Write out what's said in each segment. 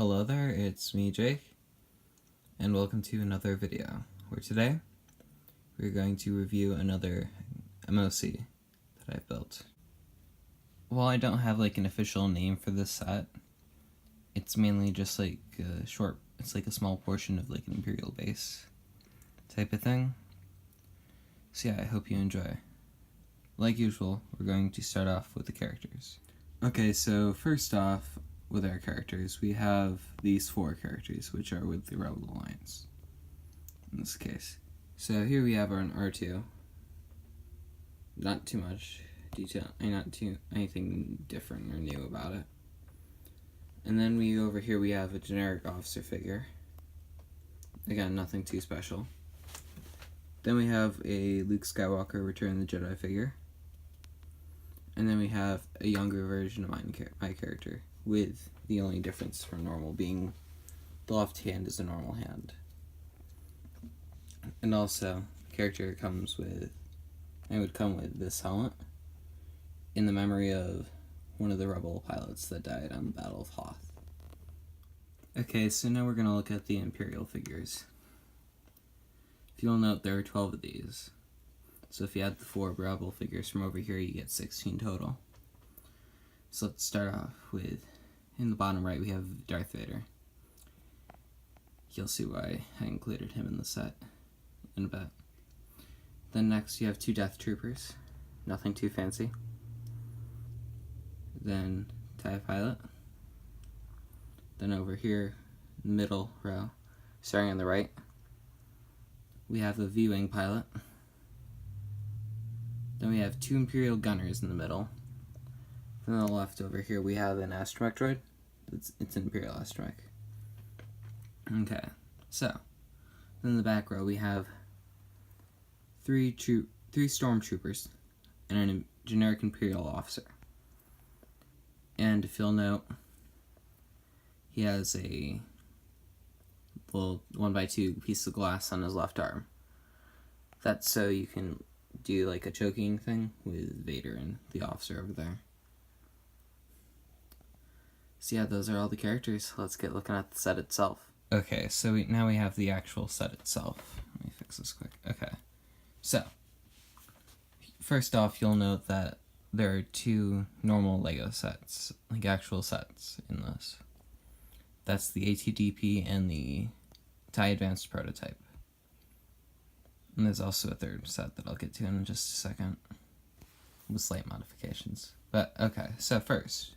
Hello there, it's me Jake, and welcome to another video, where today we're going to review another MOC that I've built. While I don't have like an official name for this set, it's mainly just like it's like a small portion of like an Imperial base type of thing. So yeah, I hope you enjoy. Like usual, we're going to start off with the characters. Okay, so first off, with our characters, we have these 4 characters, which are with the Rebel Alliance, in this case. So here we have our R2. Not too much detail, anything different or new about it. And then over here we have a generic officer figure. Again, nothing too special. Then we have a Luke Skywalker Return of the Jedi figure. And then we have a younger version of my character, with the only difference from normal being the left hand is a normal hand. And also, the character would come with this helmet in the memory of one of the rebel pilots that died on the Battle of Hoth. Okay, so now we're going to look at the Imperial figures. If you'll note, there are 12 of these. So if you add the 4 rebel figures from over here, you get 16 total. So let's start off with, in the bottom right, we have Darth Vader. You'll see why I included him in the set in a bit. Then next you have 2 Death Troopers, nothing too fancy. Then TIE Pilot. Then over here, middle row, starting on the right, we have a V-Wing pilot. Then we have 2 Imperial Gunners in the middle. From the left over here, we have an astromech droid. It's an Imperial astromech. Okay, so in the back row we have 3 stormtroopers and a generic Imperial officer. And if you'll note, he has a little 1x2 piece of glass on his left arm. That's so you can do like a choking thing with Vader and the officer over there. So yeah, those are all the characters. Let's get looking at the set itself. Okay, so now we have the actual set itself. Let me fix this quick. Okay, so first off, you'll note that there are 2 normal Lego sets, like actual sets in this. That's the ATDP and the TIE Advanced Prototype. And there's also a 3rd set that I'll get to in just a second, with slight modifications. But okay, so first,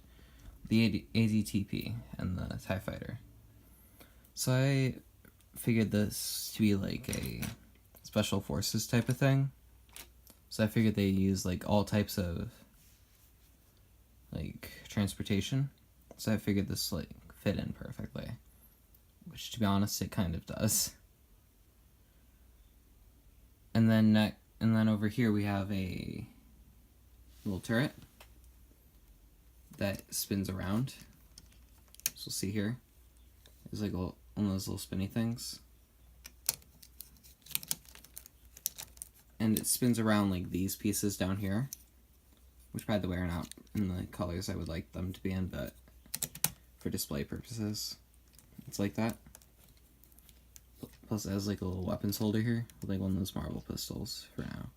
the ATTP and the TIE Fighter. So I figured this to be like a special forces type of thing. So I figured they use like all types of like transportation. So I figured this like fit in perfectly, which to be honest, it kind of does. And then over here we have a little turret that spins around. So we'll see here. There's like one of those little spinny things. And it spins around like these pieces down here, which by the way are not in the colors I would like them to be in, but for display purposes, it's like that. Plus it has like a little weapons holder here, with like one of those Marvel pistols for now.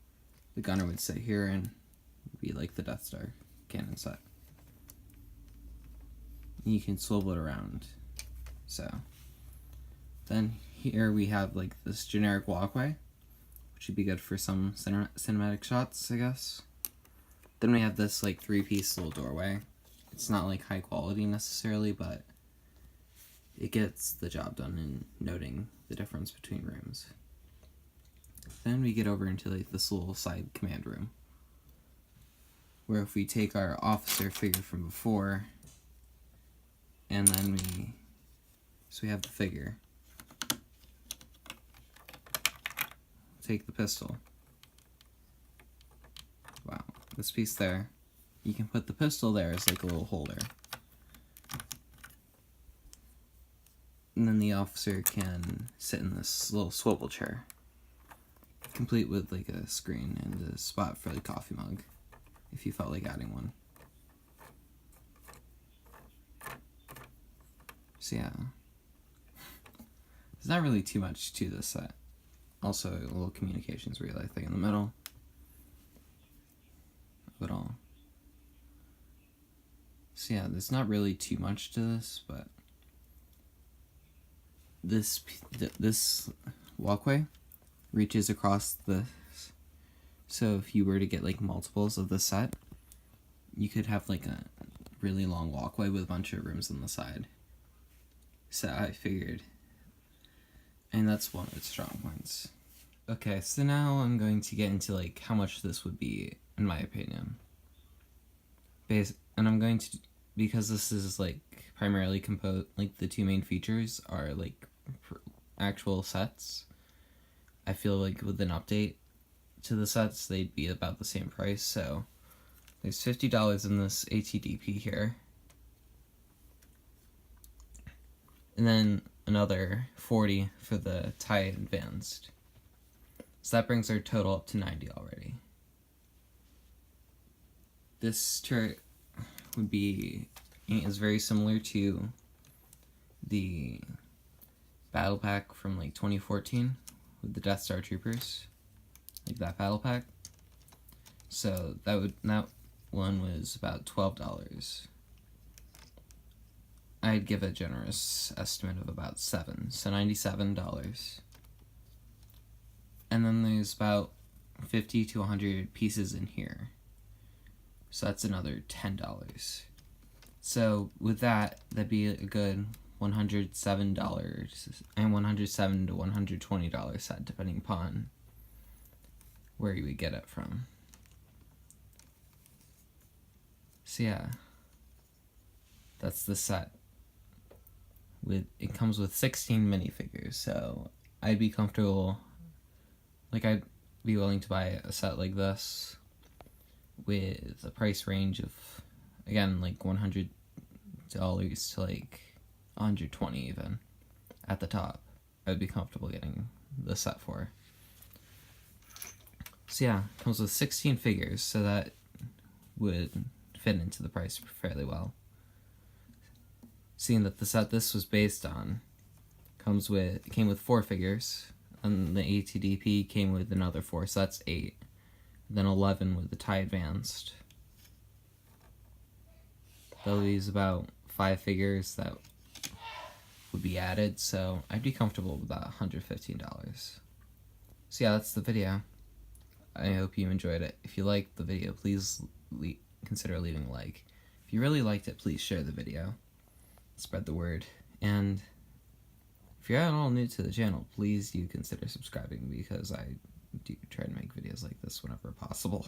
The gunner would sit here and be like the Death Star cannon set. You can swivel it around. So then here we have like this generic walkway, which would be good for some cinematic shots, I guess. Then we have this like 3-piece little doorway. It's not like high quality necessarily, but it gets the job done in noting the difference between rooms. Then we get over into like this little side command room, where if we take our officer figure from before, and then we have the figure. Take the pistol. Wow, this piece there. You can put the pistol there as like a little holder. And then the officer can sit in this little swivel chair, complete with like a screen and a spot for the coffee mug, if you felt like adding one. So yeah, there's not really too much to this set. Also, a little communications relay thing in the middle of it all. So yeah, there's not really too much to this, but this walkway reaches across this. So if you were to get like multiples of the set, you could have like a really long walkway with a bunch of rooms on the side. So I figured, and that's one of its strong points. Okay, so now I'm going to get into like how much this would be in my opinion. And I'm going to, because this is like primarily composed, like the two main features are like actual sets. I feel like with an update to the sets, they'd be about the same price. So there's $50 in this ATDP here, and then another $40 for the TIE Advanced. So that brings our total up to $90 already. This turret is very similar to the battle pack from like 2014 with the Death Star Troopers, like that battle pack. So that one was about $12. I'd give a generous estimate of about $7, so $97. And then there's about 50 to 100 pieces in here, so that's another $10. So with that, that'd be a good $107 and $107 to $120 set, depending upon where you would get it from. So yeah, that's the set. It comes with 16 minifigures, so I'd be comfortable, like I'd be willing to buy a set like this with a price range of, again, like $100 to like $120 even at the top. I would be comfortable getting the set for. So yeah, it comes with 16 figures, so that would fit into the price fairly well. Seeing that the set this was based on came with 4 figures, and the ATDP came with another 4, so that's 8. Then 11 with the TIE Advanced. That leaves about 5 figures that would be added, so I'd be comfortable with about $115. So yeah, that's the video. I hope you enjoyed it. If you liked the video, please consider leaving a like. If you really liked it, please share the video. Spread the word. And if you're at all new to the channel, please do consider subscribing, because I do try to make videos like this whenever possible.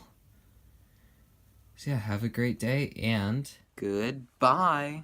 So yeah, have a great day, and goodbye!